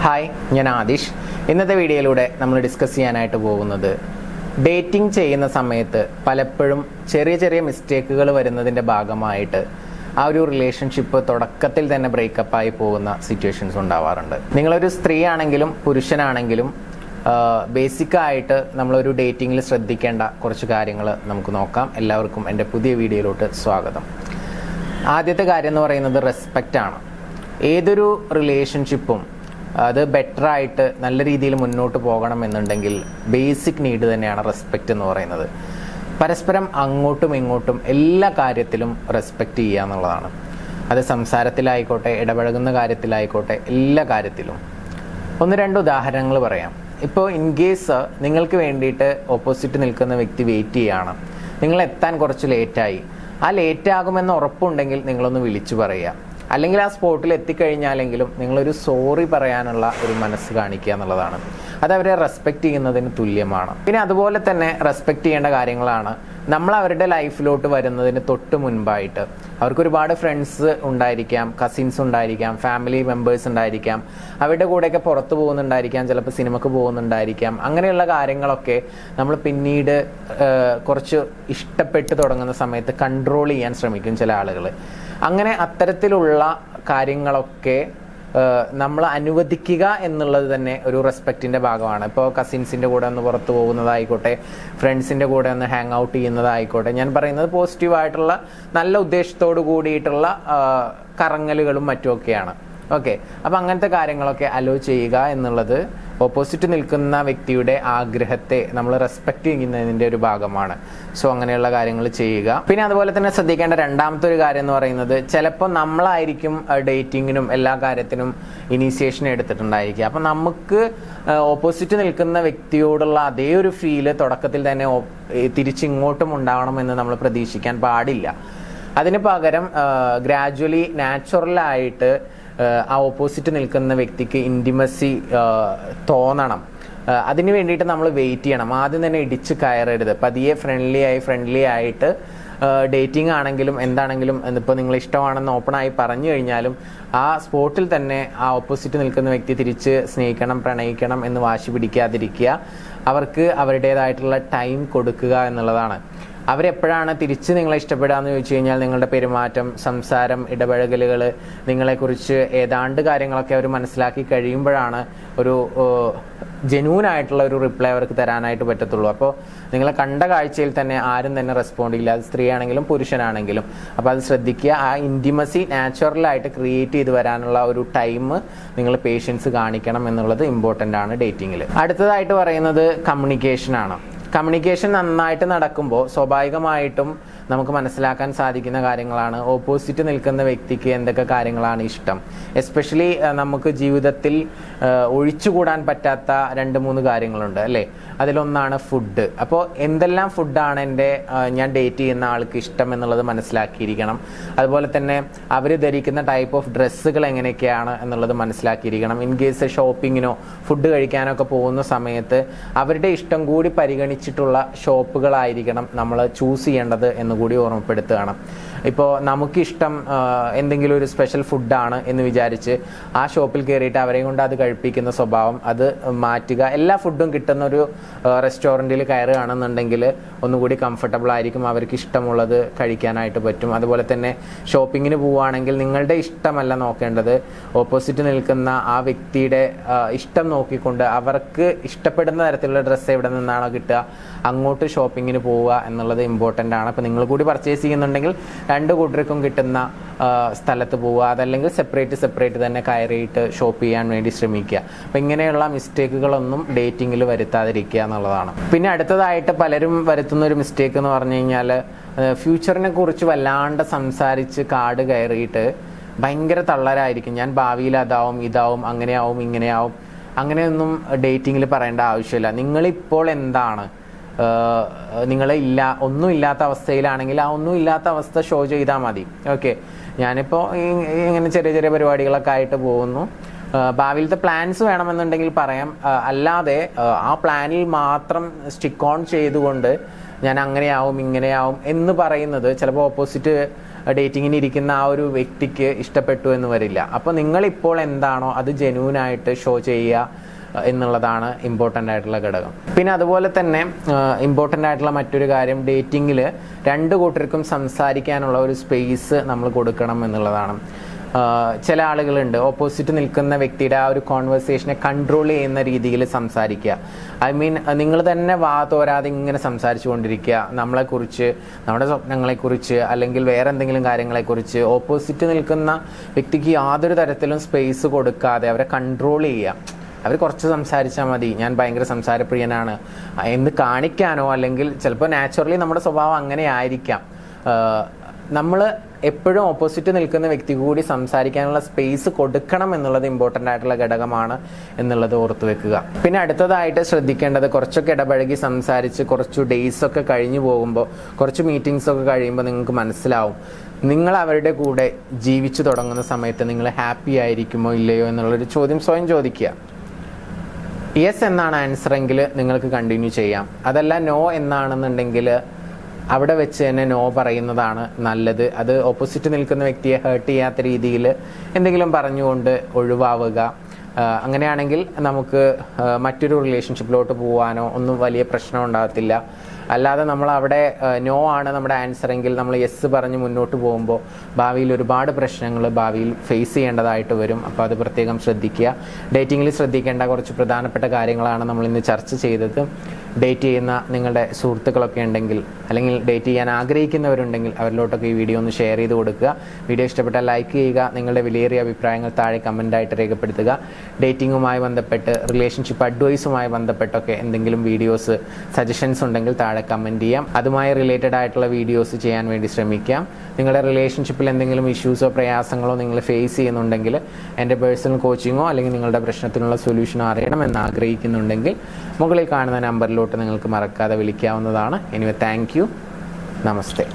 Hi, ഞാൻ ആദിഷ്. ഇന്നത്തെ വീഡിയോയിലൂടെ നമ്മൾ ഡിസ്കസ് ചെയ്യാനായിട്ട് പോകുന്നത് ഡേറ്റിംഗ് ചെയ്യുന്ന സമയത്ത് പലപ്പോഴും ചെറിയ ചെറിയ മിസ്റ്റേക്കുകൾ വരുന്നതിൻ്റെ ഭാഗമായിട്ട് ആ ഒരു റിലേഷൻഷിപ്പ് തുടക്കത്തിൽ തന്നെ ബ്രേക്കപ്പായി പോകുന്ന സിറ്റുവേഷൻസ് ഉണ്ടാവാറുണ്ട്. നിങ്ങളൊരു സ്ത്രീ ആണെങ്കിലും പുരുഷനാണെങ്കിലും ബേസിക്കായിട്ട് നമ്മളൊരു ഡേറ്റിങ്ങിൽ ശ്രദ്ധിക്കേണ്ട കുറച്ച് കാര്യങ്ങൾ നമുക്ക് നോക്കാം. എല്ലാവർക്കും എൻ്റെ പുതിയ വീഡിയോയിലോട്ട് സ്വാഗതം. ആദ്യത്തെ കാര്യം എന്ന് പറയുന്നത് റെസ്പെക്റ്റ് ആണ്. ഏതൊരു റിലേഷൻഷിപ്പും അത് ബെറ്ററായിട്ട് നല്ല രീതിയിൽ മുന്നോട്ട് പോകണം എന്നുണ്ടെങ്കിൽ ബേസിക് നീഡ് തന്നെയാണ് റെസ്പെക്റ്റ് എന്ന് പറയുന്നത്. പരസ്പരം അങ്ങോട്ടും ഇങ്ങോട്ടും എല്ലാ കാര്യത്തിലും റെസ്പെക്റ്റ് ചെയ്യുക എന്നുള്ളതാണ്. അത് സംസാരത്തിലായിക്കോട്ടെ, ഇടപഴകുന്ന കാര്യത്തിലായിക്കോട്ടെ, എല്ലാ കാര്യത്തിലും. ഒന്ന് രണ്ട് ഉദാഹരണങ്ങൾ പറയാം. ഇപ്പോൾ ഇൻ കേസ് നിങ്ങൾക്ക് വേണ്ടിയിട്ട് ഓപ്പോസിറ്റ് നിൽക്കുന്ന വ്യക്തി വെയിറ്റ് ചെയ്യുകയാണ്, നിങ്ങൾ എത്താൻ കുറച്ച് ലേറ്റായി. ആ ലേറ്റ് ആകുമെന്ന് ഉറപ്പുണ്ടെങ്കിൽ നിങ്ങളൊന്ന് വിളിച്ചു പറയുക. അല്ലെങ്കിൽ ആ സ്പോട്ടിൽ എത്തിക്കഴിഞ്ഞാലെങ്കിലും നിങ്ങളൊരു സോറി പറയാനുള്ള ഒരു മനസ്സ് കാണിക്കുക എന്നുള്ളതാണ്. അത് അവരെ റെസ്പെക്റ്റ് ചെയ്യുന്നതിന് തുല്യമാണ്. പിന്നെ അതുപോലെ തന്നെ റെസ്പെക്റ്റ് ചെയ്യേണ്ട കാര്യങ്ങളാണ് നമ്മൾ അവരുടെ ലൈഫിലോട്ട് വരുന്നതിന് തൊട്ട് മുൻപായിട്ട്. അവർക്ക് ഒരുപാട് ഫ്രണ്ട്സ് ഉണ്ടായിരിക്കാം, കസിൻസ് ഉണ്ടായിരിക്കാം, ഫാമിലി മെമ്പേഴ്സ് ഉണ്ടായിരിക്കാം, അവരുടെ കൂടെയൊക്കെ പുറത്തു പോകുന്നുണ്ടായിരിക്കാം, ചിലപ്പോൾ സിനിമക്ക് പോകുന്നുണ്ടായിരിക്കാം. അങ്ങനെയുള്ള കാര്യങ്ങളൊക്കെ നമ്മൾ പിന്നീട് കുറച്ച് ഇഷ്ടപ്പെട്ട് തുടങ്ങുന്ന സമയത്ത് കൺട്രോൾ ചെയ്യാൻ ശ്രമിക്കും ചില ആളുകൾ. അങ്ങനെ അത്തരത്തിലുള്ള കാര്യങ്ങളൊക്കെ നമ്മൾ അനുവദിക്കുക എന്നുള്ളത് തന്നെ ഒരു റെസ്പെക്റ്റിൻ്റെ ഭാഗമാണ്. ഇപ്പോൾ കസിൻസിൻ്റെ കൂടെ ഒന്ന് പുറത്ത് പോകുന്നതായിക്കോട്ടെ, ഫ്രണ്ട്സിൻ്റെ കൂടെ ഒന്ന് ഹാങ് ഔട്ട് ചെയ്യുന്നതായിക്കോട്ടെ, ഞാൻ പറയുന്നത് പോസിറ്റീവായിട്ടുള്ള നല്ല ഉദ്ദേശത്തോടു കൂടിയിട്ടുള്ള കറങ്ങലുകളും മറ്റുമൊക്കെയാണ്. ഓക്കെ, അപ്പം അങ്ങനത്തെ കാര്യങ്ങളൊക്കെ അലോ ചെയ്യുക എന്നുള്ളത് ഓപ്പോസിറ്റ് നിൽക്കുന്ന വ്യക്തിയുടെ ആഗ്രഹത്തെ നമ്മൾ റെസ്പെക്റ്റ് ചെയ്യുന്നതിൻ്റെ ഒരു ഭാഗമാണ്. സോ അങ്ങനെയുള്ള കാര്യങ്ങൾ ചെയ്യുക. പിന്നെ അതുപോലെ തന്നെ ശ്രദ്ധിക്കേണ്ട രണ്ടാമത്തെ ഒരു കാര്യം എന്ന് പറയുന്നത്, ചിലപ്പോൾ നമ്മളായിരിക്കും ഡേറ്റിങ്ങിനും എല്ലാ കാര്യത്തിനും ഇനീഷ്യേഷൻ എടുത്തിട്ടുണ്ടായിരിക്കുക. അപ്പം നമുക്ക് ഓപ്പോസിറ്റ് നിൽക്കുന്ന വ്യക്തിയോടുള്ള അതേ ഒരു ഫീല് തുടക്കത്തിൽ തന്നെ തിരിച്ചിങ്ങോട്ടും ഉണ്ടാവണമെന്ന് നമ്മൾ പ്രതീക്ഷിക്കാൻ പാടില്ല. അതിന് പകരം ഗ്രാജ്വലി നാച്ചുറലായിട്ട് ആ ഓപ്പോസിറ്റ് നിൽക്കുന്ന വ്യക്തിക്ക് ഇൻറ്റിമസി തോന്നണം. അതിന് വേണ്ടിയിട്ട് നമ്മൾ വെയിറ്റ് ചെയ്യണം. ആദ്യം തന്നെ ഇടിച്ച് കയറരുത്. പതിയെ ഫ്രണ്ട്ലി ആയിട്ട് ഡേറ്റിംഗ് ആണെങ്കിലും എന്താണെങ്കിലും ഇപ്പോൾ നിങ്ങൾ ഇഷ്ടമാണെന്ന് ഓപ്പണായി പറഞ്ഞു കഴിഞ്ഞാലും ആ സ്പോട്ടിൽ തന്നെ ആ ഓപ്പോസിറ്റ് നിൽക്കുന്ന വ്യക്തി തിരിച്ച് സ്നേഹിക്കണം, പ്രണയിക്കണം എന്ന് വാശി പിടിക്കാതിരിക്കുക. അവർക്ക് അവരുടേതായിട്ടുള്ള ടൈം കൊടുക്കുക എന്നുള്ളതാണ്. അവരെപ്പോഴാണ് തിരിച്ച് നിങ്ങളെ ഇഷ്ടപ്പെടുക എന്ന് ചോദിച്ചു കഴിഞ്ഞാൽ നിങ്ങളുടെ പെരുമാറ്റം, സംസാരം, ഇടപഴകലുകൾ, നിങ്ങളെക്കുറിച്ച് ഏതാണ്ട് കാര്യങ്ങളൊക്കെ അവർ മനസ്സിലാക്കി കഴിയുമ്പോഴാണ് ഒരു ജെന്യൂൻ ആയിട്ടുള്ള ഒരു റിപ്ലൈ അവർക്ക് തരാനായിട്ട് പറ്റത്തുള്ളൂ. അപ്പോൾ നിങ്ങളെ കണ്ട കാഴ്ചയിൽ തന്നെ ആരും തന്നെ റെസ്പോണ്ട് ചെയ്യില്ല, അത് സ്ത്രീ ആണെങ്കിലും പുരുഷനാണെങ്കിലും. അപ്പോൾ അത് ശ്രദ്ധിക്കുക. ആ ഇൻറ്റിമസി നാച്ചുറലായിട്ട് ക്രിയേറ്റ് ചെയ്ത് വരാനുള്ള ഒരു ടൈം നിങ്ങൾ പേഷ്യൻസ് കാണിക്കണം എന്നുള്ളത് ഇമ്പോർട്ടൻ്റ് ആണ് ഡേറ്റിങ്ങിൽ. അടുത്തതായിട്ട് പറയുന്നത് കമ്മ്യൂണിക്കേഷനാണ്. കമ്മ്യൂണിക്കേഷൻ നന്നായിട്ട് നടക്കുമ്പോൾ സ്വാഭാവികമായിട്ടും നമുക്ക് മനസ്സിലാക്കാൻ സാധിക്കുന്ന കാര്യങ്ങളാണ് ഓപ്പോസിറ്റ് നിൽക്കുന്ന വ്യക്തിക്ക് എന്തൊക്കെ കാര്യങ്ങളാണ് ഇഷ്ടം. എസ്പെഷ്യലി നമുക്ക് ജീവിതത്തിൽ ഒഴിച്ചുകൂടാൻ പറ്റാത്ത 2-3 കാര്യങ്ങളുണ്ട് അല്ലേ. അതിലൊന്നാണ് ഫുഡ്. അപ്പോൾ എന്തെല്ലാം ഫുഡാണ് ഞാൻ ഡേറ്റ് ചെയ്യുന്ന ആൾക്ക് ഇഷ്ടം എന്നുള്ളത് മനസ്സിലാക്കിയിരിക്കണം. അതുപോലെ തന്നെ അവർ ധരിക്കുന്ന ടൈപ്പ് ഓഫ് ഡ്രസ്സുകൾ എങ്ങനെയൊക്കെയാണ് എന്നുള്ളത് മനസ്സിലാക്കിയിരിക്കണം. ഇൻ കേസ് ഷോപ്പിങ്ങിനോ ഫുഡ് കഴിക്കാനോ ഒക്കെ പോകുന്ന സമയത്ത് അവരുടെ ഇഷ്ടം കൂടി പരിഗണിച്ചിട്ടുള്ള ഷോപ്പുകളായിരിക്കണം നമ്മൾ ചൂസ് ചെയ്യേണ്ടത് എന്നുകൂടി ഓർമ്മപ്പെടുത്തുകയാണ്. ഇപ്പോൾ നമുക്കിഷ്ടം എന്തെങ്കിലും ഒരു സ്പെഷ്യൽ ഫുഡാണ് എന്ന് വിചാരിച്ച് ആ ഷോപ്പിൽ കയറിയിട്ട് അവരെ കൊണ്ട് അത് കഴിപ്പിക്കുന്ന സ്വഭാവം അത് മാറ്റുക. എല്ലാ ഫുഡും കിട്ടുന്ന ഒരു റെസ്റ്റോറൻറ്റിൽ കയറുകയാണെന്നുണ്ടെങ്കിൽ ഒന്നുകൂടി കംഫർട്ടബിൾ ആയിരിക്കും, അവർക്ക് ഇഷ്ടമുള്ളത് കഴിക്കാനായിട്ട് പറ്റും. അതുപോലെ തന്നെ ഷോപ്പിങ്ങിന് പോവുകയാണെങ്കിൽ നിങ്ങളുടെ ഇഷ്ടമല്ല നോക്കേണ്ടത്, ഓപ്പോസിറ്റ് നിൽക്കുന്ന ആ വ്യക്തിയുടെ ഇഷ്ടം നോക്കിക്കൊണ്ട് അവർക്ക് ഇഷ്ടപ്പെടുന്ന തരത്തിലുള്ള ഡ്രസ്സ് എവിടെ നിന്നാണോ കിട്ടുക അങ്ങോട്ട് ഷോപ്പിങ്ങിന് പോവുക എന്നുള്ളത് ഇമ്പോർട്ടൻ്റ് ആണ്. അപ്പോൾ നിങ്ങൾ കൂടി പർച്ചേസ് ചെയ്യുന്നുണ്ടെങ്കിൽ 2 കൂട്ടർക്കും കിട്ടുന്ന സ്ഥലത്ത് പോവുക. അതല്ലെങ്കിൽ സെപ്പറേറ്റ് തന്നെ കയറിയിട്ട് ഷോപ്പ് ചെയ്യാൻ വേണ്ടി ശ്രമിക്കുക. അപ്പം ഇങ്ങനെയുള്ള മിസ്റ്റേക്കുകളൊന്നും ഡേറ്റിങ്ങിൽ വരുത്താതിരിക്കുക എന്നുള്ളതാണ്. പിന്നെ അടുത്തതായിട്ട് പലരും വരുത്തുന്ന ഒരു മിസ്റ്റേക്ക് എന്ന് പറഞ്ഞു കഴിഞ്ഞാൽ ഫ്യൂച്ചറിനെ കുറിച്ച് വല്ലാണ്ട് സംസാരിച്ച് കാട് കയറിയിട്ട് ഭയങ്കര തള്ളരായിരിക്കും. ഞാൻ ഭാവിയിൽ അതാവും, ഇതാവും, അങ്ങനെയാവും, ഇങ്ങനെയാവും. അങ്ങനെയൊന്നും ഡേറ്റിങ്ങിൽ പറയേണ്ട ആവശ്യമില്ല. നിങ്ങളിപ്പോൾ എന്താണ്, ഒന്നും ഇല്ലാത്ത അവസ്ഥയിലാണെങ്കിൽ ആ ഒന്നും ഇല്ലാത്ത അവസ്ഥ ഷോ ചെയ്താൽ മതി. ഓക്കെ, ഞാനിപ്പോൾ ഇങ്ങനെ ചെറിയ പരിപാടികളൊക്കെ ആയിട്ട് പോകുന്നു, ഭാവിയിലത്തെ പ്ലാൻസ് വേണമെന്നുണ്ടെങ്കിൽ പറയാം. അല്ലാതെ ആ പ്ലാനിൽ മാത്രം സ്റ്റിക്ക് ഓൺ ചെയ്തുകൊണ്ട് ഞാൻ അങ്ങനെയാവും ഇങ്ങനെയാവും എന്ന് പറയുന്നത് ചിലപ്പോൾ ഓപ്പോസിറ്റ് ഡേറ്റിങ്ങിന് ഇരിക്കുന്ന ആ ഒരു വ്യക്തിക്ക് ഇഷ്ടപ്പെട്ടു എന്ന് വരില്ല. അപ്പോൾ നിങ്ങളിപ്പോൾ എന്താണോ അത് ജെന്യൂനായിട്ട് ഷോ ചെയ്യുക എന്നുള്ളതാണ് ഇമ്പോർട്ടൻ്റ് ആയിട്ടുള്ള ഘടകം. പിന്നെ അതുപോലെ തന്നെ ഇമ്പോർട്ടൻ്റ് ആയിട്ടുള്ള മറ്റൊരു കാര്യം, ഡേറ്റിങ്ങിൽ രണ്ട് കൂട്ടർക്കും സംസാരിക്കാനുള്ള ഒരു സ്പേസ് നമ്മൾ കൊടുക്കണം എന്നുള്ളതാണ്. ചില ആളുകളുണ്ട് ഓപ്പോസിറ്റ് നിൽക്കുന്ന വ്യക്തിയുടെ ആ ഒരു കോൺവെർസേഷനെ കൺട്രോൾ ചെയ്യുന്ന രീതിയിൽ സംസാരിക്കുക. ഐ മീൻ നിങ്ങൾ തന്നെ വാ തോരാതെ ഇങ്ങനെ സംസാരിച്ചു കൊണ്ടിരിക്കുക, നമ്മളെക്കുറിച്ച്, നമ്മുടെ സ്വപ്നങ്ങളെക്കുറിച്ച് അല്ലെങ്കിൽ വേറെ എന്തെങ്കിലും കാര്യങ്ങളെക്കുറിച്ച് ഓപ്പോസിറ്റ് നിൽക്കുന്ന വ്യക്തിക്ക് യാതൊരു തരത്തിലും സ്പേസ് കൊടുക്കാതെ അവരെ കൺട്രോൾ ചെയ്യുക. അവർ കുറച്ച് സംസാരിച്ചാൽ മതി, ഞാൻ ഭയങ്കര സംസാരപ്രിയനാണ് എന്ന് കാണിക്കാനോ, അല്ലെങ്കിൽ ചിലപ്പോൾ നാച്ചുറലി നമ്മുടെ സ്വഭാവം അങ്ങനെ ആയിരിക്കാം. നമ്മൾ എപ്പോഴും ഓപ്പോസിറ്റ് നിൽക്കുന്ന വ്യക്തി കൂടി സംസാരിക്കാനുള്ള സ്പേസ് കൊടുക്കണം എന്നുള്ളത് ഇമ്പോർട്ടൻ്റ് ആയിട്ടുള്ള ഘടകമാണ് എന്നുള്ളത് ഓർത്തു വെക്കുക. പിന്നെ അടുത്തതായിട്ട് ശ്രദ്ധിക്കേണ്ടത്, കുറച്ചൊക്കെ ഇടപഴകി സംസാരിച്ച് കുറച്ച് ഡേയ്സ് ഒക്കെ കഴിഞ്ഞു പോകുമ്പോൾ, കുറച്ച് മീറ്റിംഗ്സ് ഒക്കെ കഴിയുമ്പോൾ നിങ്ങൾക്ക് മനസ്സിലാവും നിങ്ങൾ അവരുടെ കൂടെ ജീവിച്ചു തുടങ്ങുന്ന സമയത്ത് നിങ്ങൾ ഹാപ്പി ആയിരിക്കുമോ ഇല്ലയോ എന്നുള്ളൊരു ചോദ്യം സ്വയം ചോദിക്കുക. യെസ് എന്നാണ് ആൻസർ എങ്കിൽ നിങ്ങൾക്ക് കണ്ടിന്യൂ ചെയ്യാം. അതല്ല നോ എന്നാണെന്നുണ്ടെങ്കിൽ അവിടെ വെച്ച് തന്നെ നോ പറയുന്നതാണ് നല്ലത്. അത് ഓപ്പോസിറ്റ് നിൽക്കുന്ന വ്യക്തിയെ ഹേർട്ട് ചെയ്യാത്ത രീതിയിൽ എന്തെങ്കിലും പറഞ്ഞുകൊണ്ട് ഒഴിവാവുക. അങ്ങനെയാണെങ്കിൽ നമുക്ക് മറ്റൊരു റിലേഷൻഷിപ്പിലോട്ട് പോകാനോ ഒന്നും വലിയ പ്രശ്നം ഉണ്ടാകത്തില്ല. അല്ലാതെ നമ്മൾ അവിടെ നോ ആണ് നമ്മുടെ ആൻസർ എങ്കിൽ നമ്മൾ യെസ് പറഞ്ഞ് മുന്നോട്ട് പോകുമ്പോൾ ഭാവിയിൽ ഒരുപാട് പ്രശ്നങ്ങൾ ഭാവിയിൽ ഫേസ് ചെയ്യേണ്ടതായിട്ട് വരും. അപ്പോൾ അത് പ്രത്യേകം ശ്രദ്ധിക്കുക. ഡേറ്റിങ്ങിൽ ശ്രദ്ധിക്കേണ്ട കുറച്ച് പ്രധാനപ്പെട്ട കാര്യങ്ങളാണ് നമ്മൾ ഇന്ന് ചർച്ച ചെയ്തത്. ഡേറ്റ് ചെയ്യുന്ന നിങ്ങളുടെ സുഹൃത്തുക്കളൊക്കെ ഉണ്ടെങ്കിൽ, അല്ലെങ്കിൽ ഡേറ്റ് ചെയ്യാൻ ആഗ്രഹിക്കുന്നവരുണ്ടെങ്കിൽ അവരിലോട്ടൊക്കെ ഈ വീഡിയോ ഒന്ന് ഷെയർ ചെയ്ത് കൊടുക്കുക. വീഡിയോ ഇഷ്ടപ്പെട്ടാൽ ലൈക്ക് ചെയ്യുക. നിങ്ങളുടെ വിലയേറിയ അഭിപ്രായങ്ങൾ താഴെ കമൻ്റായിട്ട് രേഖപ്പെടുത്തുക. ഡേറ്റിങ്ങുമായി ബന്ധപ്പെട്ട്, റിലേഷൻഷിപ്പ് അഡ്വൈസുമായി ബന്ധപ്പെട്ടൊക്കെ എന്തെങ്കിലും വീഡിയോസ്, സജഷൻസ് ഉണ്ടെങ്കിൽ താഴെ കമൻറ്റ് ചെയ്യാം. അതുമായി റിലേറ്റഡ് ആയിട്ടുള്ള വീഡിയോസ് ചെയ്യാൻ വേണ്ടി ശ്രമിക്കാം. നിങ്ങളുടെ റിലേഷൻഷിപ്പിൽ എന്തെങ്കിലും ഇഷ്യൂസോ പ്രയാസങ്ങളോ നിങ്ങൾ ഫേസ് ചെയ്യുന്നുണ്ടെങ്കിൽ എൻ്റെ പേഴ്സണൽ കോച്ചിങ്ങോ അല്ലെങ്കിൽ നിങ്ങളുടെ പ്രശ്നത്തിനുള്ള സൊല്യൂഷനോ അറിയണമെന്ന് ആഗ്രഹിക്കുന്നുണ്ടെങ്കിൽ മുകളിൽ കാണുന്ന നമ്പറിലോട്ട് നിങ്ങൾക്ക് മറക്കാതെ വിളിക്കാവുന്നതാണ്. Anyway thank you. നമസ്തേ.